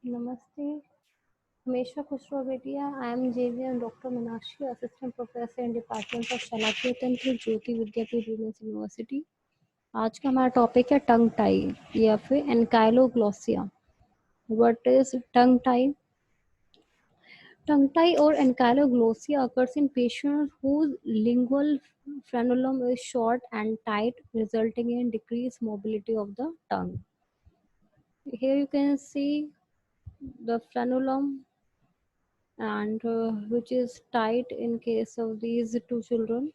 Namaste. Hamesha Khushro Betiya. I am JVM Dr. Meenakshi, Assistant Professor in Department of Shalakya Tantra, Jyoti Vidyapeeth women's university. आज का हमारा topic है tongue tie या फिर ankyloglossia. What is tongue tie? Tongue tie or ankylosing occurs in patients whose lingual frenulum is short and tight, resulting in decreased mobility of the tongue. Here you can see the frenulum and which is tight in case of these two children.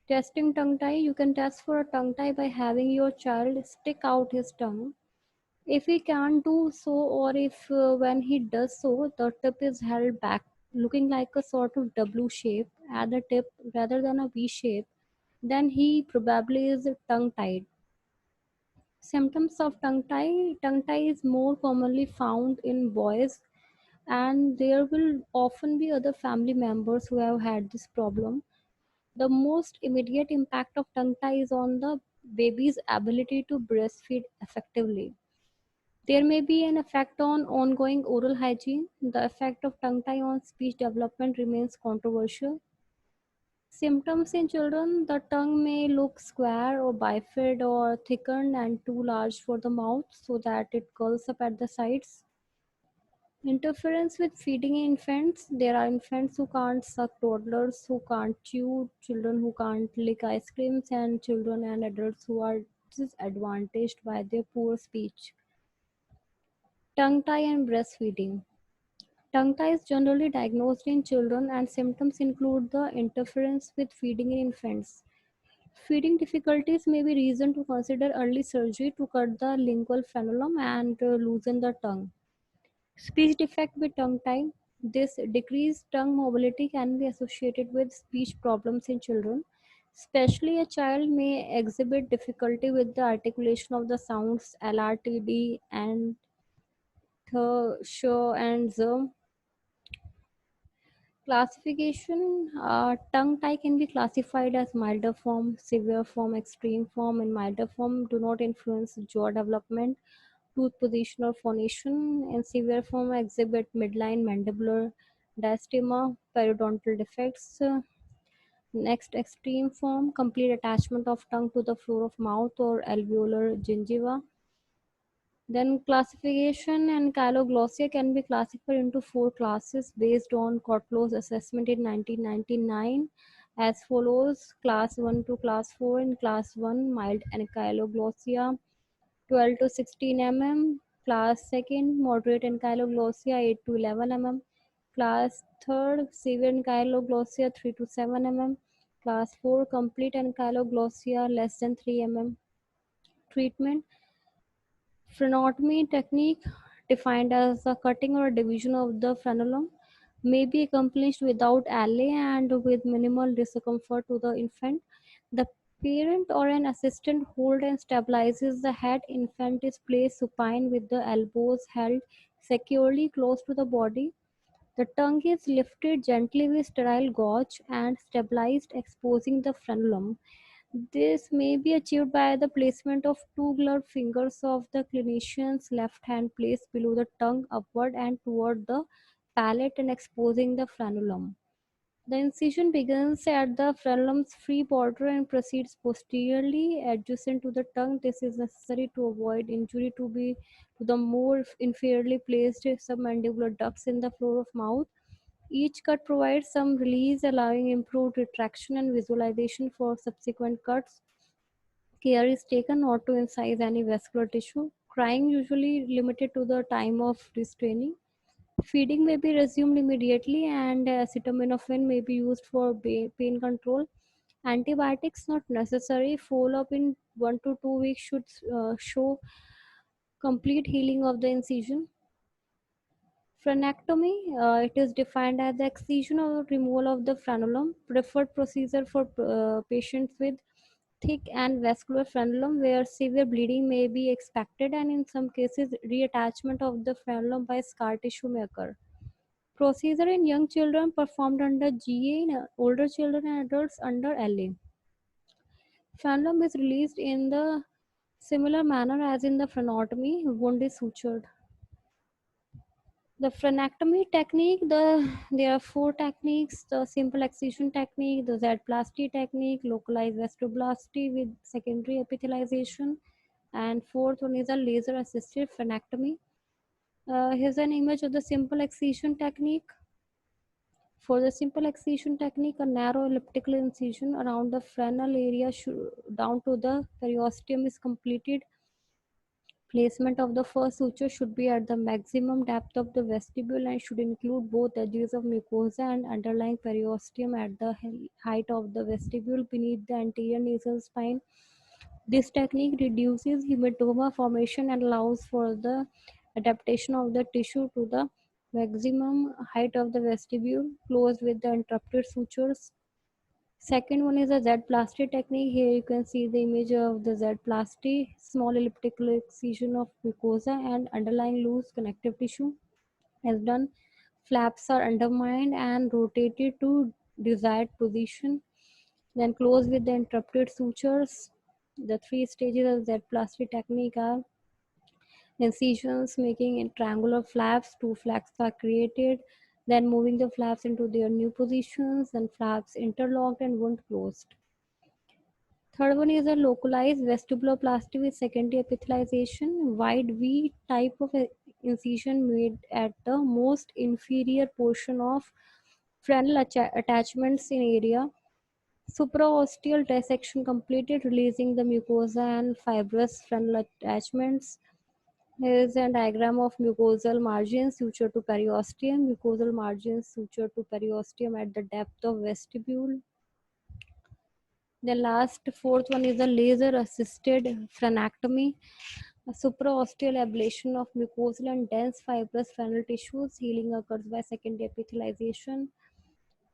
Testing tongue tie. You can test for a tongue tie by having your child stick out his tongue. If he can't do so, or if when he does so, the tip is held back, looking like a sort of W shape at the tip rather than a V shape, then he probably is tongue tied. Symptoms of tongue tie is more commonly found in boys, and there will often be other family members who have had this problem. The most immediate impact of tongue tie is on the baby's ability to breastfeed effectively. There may be an effect on ongoing oral hygiene. The effect of tongue tie on speech development remains controversial. Symptoms in children: the tongue may look square or bifid or thickened and too large for the mouth so that it curls up at the sides. Interference with feeding in infants: there are infants who can't suck, toddlers who can't chew, children who can't lick ice creams, and children and adults who are disadvantaged by their poor speech. Tongue tie and breastfeeding. Tongue tie is generally diagnosed in children, and symptoms include the interference with feeding in infants. Feeding difficulties may be reason to consider early surgery to cut the lingual frenulum and loosen the tongue. Speech defect with tongue tie. This decreased tongue mobility can be associated with speech problems in children. Especially a child may exhibit difficulty with the articulation of the sounds LRTD and th, sh, and z. Classification: tongue tie can be classified as milder form, severe form, extreme form. In milder form, do not influence jaw development, tooth position, or phonation. In severe form, exhibit midline mandibular diastema, periodontal defects. Next, extreme form: complete attachment of tongue to the floor of mouth or alveolar gingiva. Then classification: and Kyloglossia can be classified into four classes based on Kotlow's assessment in 1999 as follows: Class 1 to Class 4. In Class 1, mild ankyloglossia 12 to 16 mm. Class 2nd, moderate ankyloglossia 8 to 11 mm. Class 3rd, severe ankyloglossia 3 to 7 mm. Class 4, complete ankyloglossia less than 3 mm. Treatment: frenotomy technique, defined as a cutting or division of the frenulum, may be accomplished without alley and with minimal discomfort to the infant. The parent or an assistant hold and stabilizes the head. Infant is placed supine with the elbows held securely close to the body. The tongue is lifted gently with sterile gauge and stabilized, exposing the frenulum. This may be achieved by the placement of two gloved fingers of the clinician's left hand placed below the tongue upward and toward the palate and exposing the frenulum. The incision begins at the frenulum's free border and proceeds posteriorly adjacent to the tongue. This is necessary to avoid injury to the more inferiorly placed submandibular ducts in the floor of mouth. Each cut provides some release, allowing improved retraction and visualization for subsequent cuts. Care is taken not to incise any vascular tissue. Crying usually limited to the time of restraining. Feeding may be resumed immediately, and acetaminophen may be used for pain control. Antibiotics not necessary. Follow up in 1 to 2 weeks should show complete healing of the incision. Frenectomy, it is defined as the excision or removal of the frenulum. Preferred procedure for patients with thick and vascular frenulum where severe bleeding may be expected, and in some cases reattachment of the frenulum by scar tissue may occur. Procedure in young children performed under GA, in older children and adults under LA. Frenulum is released in the Similar manner as in the frenotomy, wound is sutured. The frenectomy technique, there are four techniques: the simple excision technique, the Z-plasty technique, localized vestibuloplasty with secondary epithelialization, and fourth one is a laser-assisted frenectomy. Here's an image of the simple excision technique. For the simple excision technique, a narrow elliptical incision around the frenal area down to the periosteum is completed. Placement of the first suture should be at the maximum depth of the vestibule and should include both edges of mucosa and underlying periosteum at the height of the vestibule beneath the anterior nasal spine. This technique reduces hematoma formation and allows for the adaptation of the tissue to the maximum height of the vestibule. Close with the interrupted sutures. Second one is a Z-plasty technique. Here you can see the image of the Z-plasty, small elliptical excision of mucosa and underlying loose connective tissue is done. Flaps are undermined and rotated to desired position. Then close with the interrupted sutures. The three stages of Z-plasty technique are incisions, making in triangular flaps. Two flaps are created. Then moving the flaps into their new positions. Then flaps interlocked and wound closed. Third one is a localized vestibuloplasty with secondary epithelialization, wide V type of incision made at the most inferior portion of frenal attachments in area. Supraosteal dissection completed, releasing the mucosa and fibrous frenal attachments. Here is a diagram of mucosal margins suture to periosteum, mucosal margins suture to periosteum at the depth of vestibule. The last fourth one is a laser assisted frenectomy, a supraosteal ablation of mucosal and dense fibrous frenal tissues. Healing occurs by secondary epithelialization.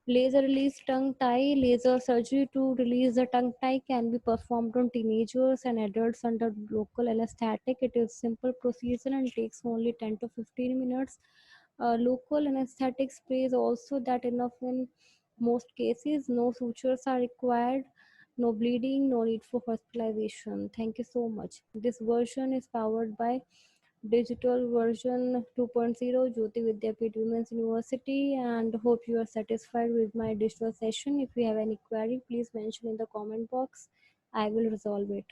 Laser release tongue tie. Laser surgery to release the tongue tie can be performed on teenagers and adults under local anesthetic. It is simple procedure and takes only 10 to 15 minutes. Local anesthetic spray is also that enough in most cases. No sutures are required, no bleeding, no need for hospitalization. Thank you so much. This version is powered by digital version 2.0 Jyoti Vidyapeeth Women's University, and hope you are satisfied with my digital session. If you have any query, please mention in the comment box. I will resolve it.